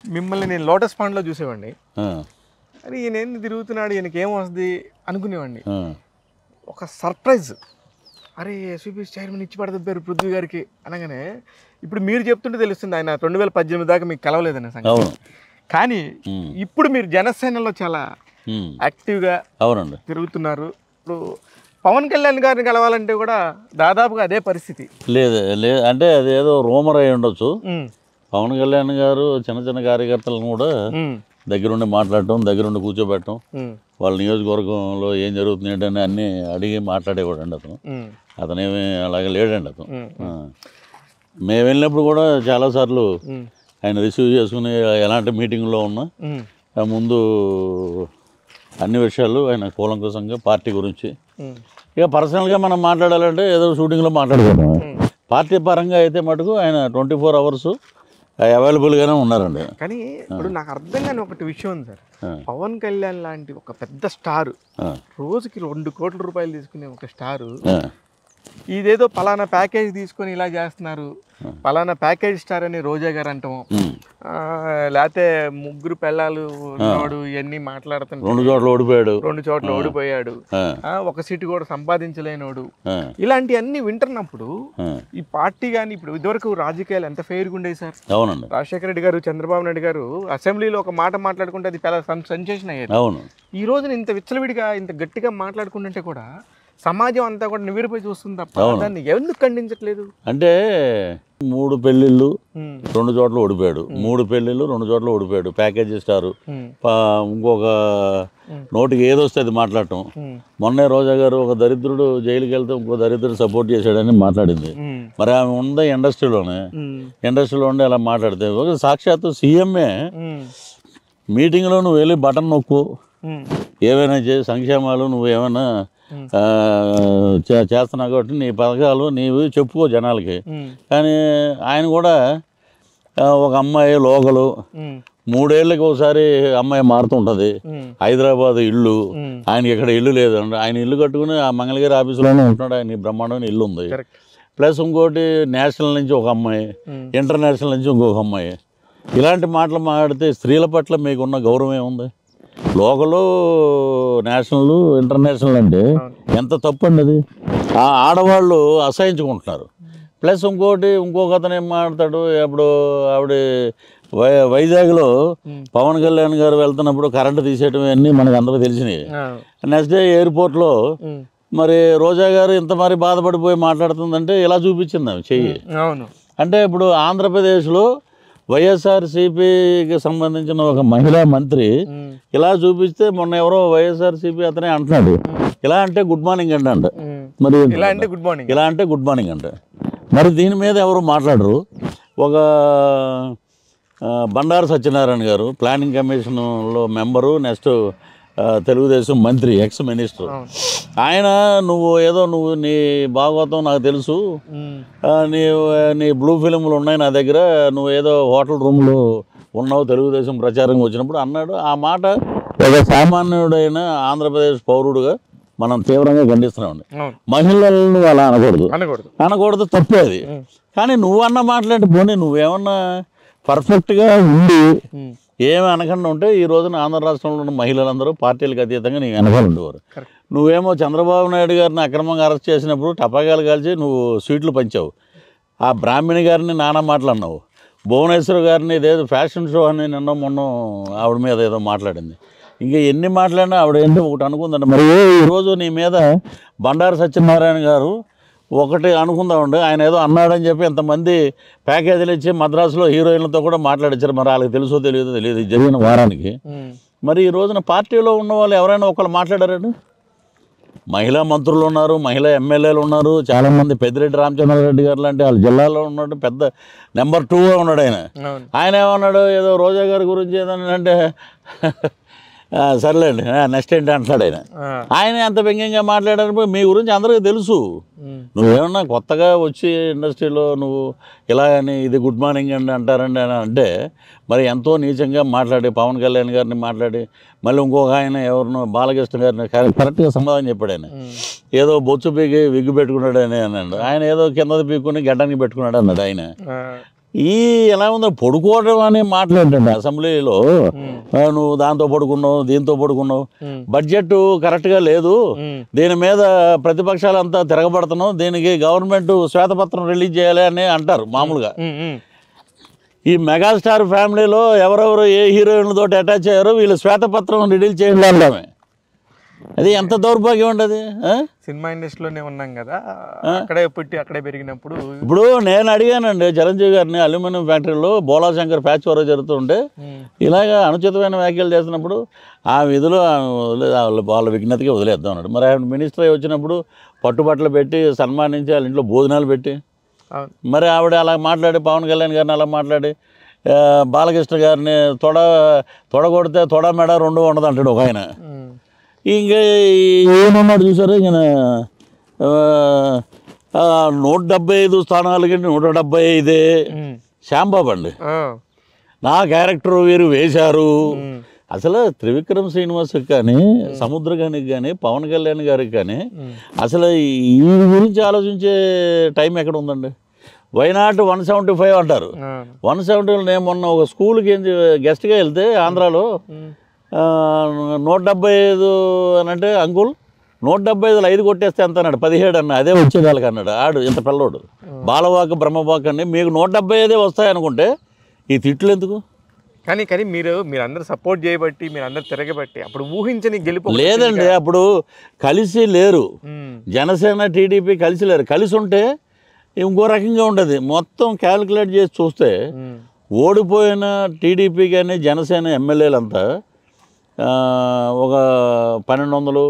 మిమ్మల్ని నేను లోటస్ పాండ్లో చూసేవాడిని. అని ఈయన ఏంది తిరుగుతున్నాడు, ఈయనకి ఏం వస్తుంది అనుకునేవాడిని. ఒక సర్ప్రైజ్, అరే ఎస్విపి చైర్మన్ ఇచ్చి పడతారు పృథ్వీ గారికి అనగానే ఇప్పుడు మీరు చెప్తుంటే తెలుస్తుంది ఆయన 2018 దాకా మీకు కలవలేదనే సంగతి. కానీ ఇప్పుడు మీరు జనసేనలో చాలా యాక్టివ్గా తిరుగుతున్నారు. ఇప్పుడు పవన్ కళ్యాణ్ గారిని కలవాలంటే కూడా దాదాపుగా అదే పరిస్థితి. లేదు అంటే అది ఏదో రూమర్ అయి ఉండొచ్చు. పవన్ కళ్యాణ్ గారు చిన్న చిన్న కార్యకర్తలను కూడా దగ్గరుండి మాట్లాడటం, దగ్గరుండి కూర్చోబెట్టడం, వాళ్ళ నియోజకవర్గంలో ఏం జరుగుతుంది ఏంటని అన్నీ అడిగి మాట్లాడేవాడు అండి అతనేమి అలాగే లేడండి అతను. మేము వెళ్ళినప్పుడు కూడా చాలాసార్లు ఆయన రిసీవ్ చేసుకుని ఎలాంటి మీటింగ్లో ఉన్నా ముందు అన్ని విషయాలు ఆయన కూలంకషంగా పార్టీ గురించి, ఇక పర్సనల్గా మనం మాట్లాడాలంటే ఏదో షూటింగ్లో మాట్లాడుకున్నాం. పార్టీ పరంగా అయితే మటుకు ఆయన 24 hours అవైలబుల్గానే ఉన్నారండి. కానీ ఇప్పుడు నాకు అర్థం కాని ఒకటి విషయం ఉంది సార్, పవన్ కళ్యాణ్ లాంటి ఒక పెద్ద స్టార్, రోజుకి 2 కోట్ల రూపాయలు తీసుకునే ఒక స్టారు ఇదేదో పలానా ప్యాకేజ్ తీసుకొని ఇలా చేస్తున్నారు, పలానా ప్యాకేజ్ స్టార్ అని రోజా గారు అంటాము, లేకపోతే 3 పెళ్ళాలు ఉన్నాడు ఇవన్నీ మాట్లాడుతున్నాడు, 2 చోట్ల ఓడిపోయాడు, ఒక సీటు కూడా సంపాదించలేనోడు, ఇలాంటివన్నీ వింటున్నప్పుడు ఈ పార్టీ కానీ ఇప్పుడు ఇదివరకు రాజకీయాలు ఎంత ఫెయిర్గా ఉండేవి సార్. అవునండి. రాజశేఖర రెడ్డి గారు, చంద్రబాబు నాయుడు గారు అసెంబ్లీలో ఒక మాట మాట్లాడుకుంటే అది చాలా సెన్సేషన్ అయ్యేది. అవును. ఈ రోజున ఇంత విచ్చలవిడిగా ఇంత గట్టిగా మాట్లాడుకుంటుంటే కూడా సమాజం అంతా కూడా నివిరిపోయి చూస్తుంది తప్ప దాన్ని ఎందుకు ఖండించట్లేదు? అంటే 3 పెళ్ళిళ్ళు 2 చోట్ల ఓడిపోయాడు, 3 పెళ్ళిళ్ళు 2 చోట్ల ఓడిపోయాడు, ప్యాకేజ్ ఇస్తారు, ఇంకొక నోటికి ఏదొస్తే అది మాట్లాడటం. మొన్నే రోజా గారు ఒక దరిద్రుడు జైలుకి వెళ్తే ఇంకో దరిద్రుడు సపోర్ట్ చేశాడని మాట్లాడింది. మరి ఆమె ఉందా ఇండస్ట్రీలో ఉండి అలా మాట్లాడితే ఒక సాక్షాత్తు సీఎంఏ మీటింగ్లో నువ్వు వెళ్ళి బటన్ నొక్కు, ఏవైనా సంక్షేమాలు నువ్వు ఏమైనా చేస్తున్నావు కాబట్టి నీ పథకాలు నీవు చెప్పుకో జనాలకి. కానీ ఆయన కూడా ఒక అమ్మాయి లోకలు 3 ఏళ్ళకి ఒకసారి అమ్మాయి మారుతుంటుంది, హైదరాబాద్ ఇల్లు, ఆయనకి ఇక్కడ ఇల్లు లేదండి, ఆయన ఇల్లు కట్టుకుని ఆ మంగళగిరి ఆఫీసులోనే ఉంటున్నాడు, ఆయన బ్రహ్మాండమైన ఇల్లు ఉంది. ప్లస్ ఇంకోటి నేషనల్ నుంచి ఒక అమ్మాయి, ఇంటర్నేషనల్ నుంచి ఇంకొక అమ్మాయి. ఇలాంటి మాటలు మాట్లాడితే స్త్రీల పట్ల మీకున్న గౌరవం ఏముంది? లోకలు, నేషనల్, ఇంటర్నేషనల్ అంటే ఎంత తప్పు అండి అది. ఆ ఆడవాళ్ళు అసహించుకుంటున్నారు. ప్లస్ ఇంకొక అతను ఏం మాట్లాడతాడు, ఇప్పుడు ఆవిడ వైజాగ్లో పవన్ కళ్యాణ్ గారు వెళ్తున్నప్పుడు కరెంటు తీసేయటం అన్నీ మనకు అందరూ తెలిసినవి. నెక్స్ట్ డే ఎయిర్పోర్ట్లో మరి రోజా గారు ఇంత మరి బాధపడిపోయి మాట్లాడుతుందంటే ఇలా చూపించింది ఆమె చెయ్యి. అంటే ఇప్పుడు ఆంధ్రప్రదేశ్లో వైఎస్ఆర్సీపీకి సంబంధించిన ఒక మహిళా మంత్రి ఇలా చూపిస్తే మొన్న ఎవరో వైఎస్ఆర్సీపీ అతనే అంటున్నాడు, ఇలా అంటే గుడ్ మార్నింగ్ అంట. మరి ఇలా అంటే గుడ్ మార్నింగ్ అంట. మరి దీని మీద ఎవరు మాట్లాడరు. ఒక బండారు సత్యనారాయణ గారు ప్లానింగ్ కమిషన్లో మెంబరు, నెక్స్ట్ తెలుగుదేశం మంత్రి, ఎక్స్ మినిస్టర్, ఆయన నువ్వు నీ భాగవతం నాకు తెలుసు, నీ బ్లూ ఫిలింలు ఉన్నాయి నా దగ్గర, నువ్వు ఏదో హోటల్ రూమ్లో ఉన్నావు తెలుగుదేశం ప్రచారం వచ్చినప్పుడు అన్నాడు. ఆ మాట ఒక సామాన్యుడైన ఆంధ్రప్రదేశ్ పౌరుడుగా మనం తీవ్రంగా ఖండిస్తున్నామండి. మహిళలను అలా అనకూడదు, తప్పే అది. కానీ నువ్వు అన్న మాట్లాడి పోనీ నువ్వేమన్నా పర్ఫెక్ట్గా ఉండి ఏమి అనకుండా ఉంటే ఈ రోజున ఆంధ్ర రాష్ట్రంలో ఉన్న మహిళలందరూ పార్టీలకు అతీతంగా నీకు వెనకాల ఉండేవారు. నువ్వేమో చంద్రబాబు నాయుడు గారిని అక్రమంగా అరెస్ట్ చేసినప్పుడు టపాకాయలు కాల్చి నువ్వు స్వీట్లు పంచావు, ఆ బ్రాహ్మణి గారిని నానా మాట్లాడినావు, భువనేశ్వర్ గారిని ఇదేదో ఫ్యాషన్ షో అని మొన్న ఆవిడ మీద ఏదో మాట్లాడింది. ఇంకా ఎన్ని మాట్లాడినా ఆవిడ ఏంటో ఒకటి అనుకుందండి. మరి ఈరోజు నీ మీద బండారు సత్యనారాయణ గారు ఒకటి అనుకుందామండి, ఆయన ఏదో అన్నాడని చెప్పి ఎంతమంది ప్యాకేజీలు ఇచ్చి మద్రాసులో హీరోయిన్లతో కూడా మాట్లాడించారు. మరి వాళ్ళకి తెలుసో తెలియదు జరిగిన వారానికి. మరి ఈ రోజున పార్టీలో ఉన్న వాళ్ళు ఎవరైనా ఒకళ్ళు మాట్లాడారండి? మహిళా మంత్రులు ఉన్నారు, మహిళా ఎమ్మెల్యేలు ఉన్నారు, చాలామంది. పెద్దిరెడ్డి రామచంద్రారెడ్డి గారు లాంటి వాళ్ళ జిల్లాలో ఉన్నాడు, పెద్ద నెంబర్ 2గా ఉన్నాడు ఆయన ఏమన్నాడు, ఏదో రోజా గారి గురించి ఏదన్నా అంటే సర్లేండి నెక్స్ట్ ఏంటి అంటాడు ఆయన అంత వ్యంగ్యంగా మాట్లాడారు. మీ గురించి అందరికీ తెలుసు, నువ్వేమన్నా కొత్తగా వచ్చి ఇండస్ట్రీలో నువ్వు ఇలా అని ఇది గుడ్ మార్నింగ్ అండి అంటారండి అని అంటే మరి ఎంతో నీచంగా మాట్లాడి పవన్ కళ్యాణ్ గారిని మాట్లాడి మళ్ళీ ఇంకొక ఆయన ఎవరినో బాలకృష్ణ గారిని కరెక్ట్గా సమాధానం చెప్పాడు. ఆయన ఏదో బొచ్చు పీకి విగ్గు పెట్టుకున్నాడు అని అన్నాడు, ఆయన ఏదో కిందది పీక్కుని గడ్డానికి పెట్టుకున్నాడు అన్నాడు ఆయన. ఈ ఎలా ఉందో పడుకోవడం అని మాట్లాడండి అసెంబ్లీలో, నువ్వు దాంతో పడుకున్నావు దీంతో పడుకున్నావు, బడ్జెట్ కరెక్ట్గా లేదు, దీని మీద ప్రతిపక్షాలంతా తిరగబడుతున్నావు, దీనికి గవర్నమెంట్ శ్వేతపత్రం రిలీజ్ చేయాలి అని అంటారు మామూలుగా. ఈ మెగాస్టార్ ఫ్యామిలీలో ఎవరెవరు ఏ హీరోయిన్లతో అటాచ్ అయ్యారో వీళ్ళు శ్వేతపత్రం రిలీజ్ చేయండి అంటామే. అది ఎంత దౌర్భాగ్యం ఉండదు. సినిమా ఇండస్ట్రీలోనే ఉన్నాం కదా, అక్కడే పుట్టి అక్కడే పెరిగినప్పుడు. ఇప్పుడు నేను అడిగానండి చిరంజీవి గారిని, అల్యూమినియం ఫ్యాక్టరీలో బోలాశంకర్ ప్యాచ్ వరకు జరుగుతుంటే ఇలాగా అనుచితమైన వ్యాఖ్యలు చేస్తున్నప్పుడు ఆ విధులు వాళ్ళ విజ్ఞతకి వదిలేద్దాం అన్నాడు. మరి ఆయన మినిస్టర్ అయి వచ్చినప్పుడు పట్టుబట్టలు పెట్టి సన్మానించి వాళ్ళ ఇంట్లో భోజనాలు పెట్టి, మరి ఆవిడ అలా మాట్లాడి పవన్ కళ్యాణ్ గారిని అలా మాట్లాడి బాలకృష్ణ గారిని తొడగొడితే తొడ మెడ రెండు ఉండదు అంటాడు ఒక ఆయన. ఇంకా ఏమన్నాడు చూసారు, ఈయన 175 స్థానాలకి 175 శ్యాంబాబు అండి, నా క్యారెక్టర్ వీరు వేశారు. అసలు త్రివిక్రమ్ శ్రీనివాస్కి కానీ సముద్రగానికి కానీ పవన్ కళ్యాణ్ గారికి కానీ అసలు ఈ గురించి ఆలోచించే టైం ఎక్కడ ఉందండి? వైనాట్ 175 అంటారు. 170 నేను మొన్న ఒక స్కూల్కి గెస్ట్గా వెళ్తే ఆంధ్రాలో 175 అని అంటే, అంకుల్ 175లో 5 కొట్టేస్తే ఎంత అన్నాడు, 17 అన్న, అదే వచ్చేది వాళ్ళకి అన్నాడు. ఆడు ఇంత పిల్లోడు బాలవాక్ బ్రహ్మవాక్ అండి, మీకు 175 వస్తాయనుకుంటే ఈ తిట్లు ఎందుకు? కానీ మీరు అందరూ సపోర్ట్ చేయబట్టి, మీరు అందరు తిరగబట్టి అప్పుడు ఊహించని గెలుపు లేదండి. అప్పుడు కలిసి లేరు, జనసేన టీడీపీ కలిసి లేరు. కలిసి ఉంటే ఇంకో రకంగా ఉండదు. మొత్తం క్యాలిక్యులేట్ చేసి చూస్తే ఓడిపోయిన టీడీపీ కానీ జనసేన ఎమ్మెల్యేలంతా ఒక 1200,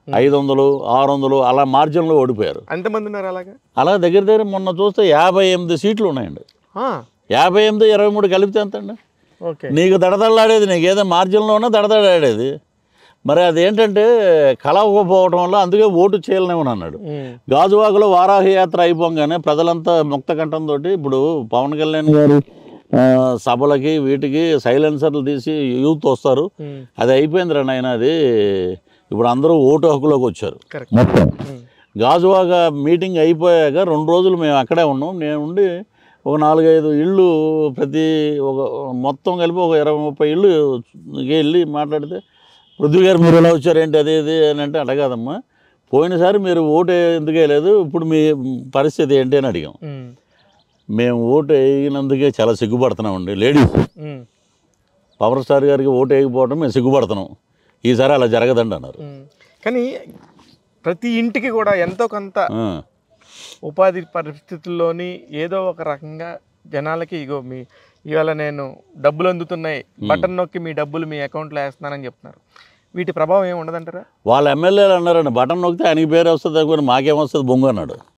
500, 600 అలా మార్జిన్లో ఓడిపోయారు. ఎంతమంది ఉన్నారు అలాగా? అలా దగ్గర మొన్న చూస్తే 58 సీట్లు ఉన్నాయండి. 58, 23 కలిపితే ఎంత అండి? నీకు దడదడలాడేది, నీకు ఏదో మార్జిన్లోనే దడదడాడేది. మరి అదేంటంటే కలవకపోవడం వల్ల అందుకే ఓటు చేయాలనేమని అన్నాడు. గాజువాకలో వారాహి యాత్ర అయిపోగానే ప్రజలంతా ముక్త కంఠంతో ఇప్పుడు పవన్ కళ్యాణ్ గారు సభలకి వీటికి సైలెన్సర్లు తీసి యూత్ వస్తారు, అది అయిపోయింది రా నాయన, అది ఇప్పుడు అందరూ ఓటు హక్కులోకి వచ్చారు. మొత్తం గాజువాక మీటింగ్ అయిపోయాక 2 రోజులు మేము అక్కడే ఉన్నాం. నేను ఉండి ఒక 4-5 ఇళ్ళు ప్రతి ఒక మొత్తం కలిపి ఒక 20-30 ఇళ్ళు వెళ్ళి మాట్లాడితే, పృథ్వీ గారు మీరు ఎలా వచ్చారేంటి అది ఇది అని అంటే, అడగదమ్మా పోయినసారి మీరు ఓటు ఎందుకు వేయలేదు, ఇప్పుడు మీ పరిస్థితి ఏంటి అని అడిగాం. మేము ఓటు వేయనందుకే చాలా సిగ్గుపడుతున్నామండి లేడీస్. పవర్ స్టార్ గారికి ఓటు వేయకపోవడం మేము సిగ్గుపడుతున్నాం, ఈసారి అలా జరగదండి అన్నారు. కానీ ప్రతి ఇంటికి కూడా ఎంతో కొంత ఉపాధి పరిస్థితుల్లోని ఏదో ఒక రకంగా జనాలకి ఇగో ఇవాళ నేను డబ్బులు అందుతున్నాయి, బటన్ నొక్కి మీ డబ్బులు మీ అకౌంట్లో వేస్తున్నానని చెప్తున్నారు. వీటి ప్రభావం ఏమి ఉండదంటారా? వాళ్ళ ఎమ్మెల్యేలు అన్నారండి, బటన్ నొక్కితే ఆయనకి పేరు వస్తుంది అనుకుని మాకేమొస్తుంది బొంగు అన్నాడు.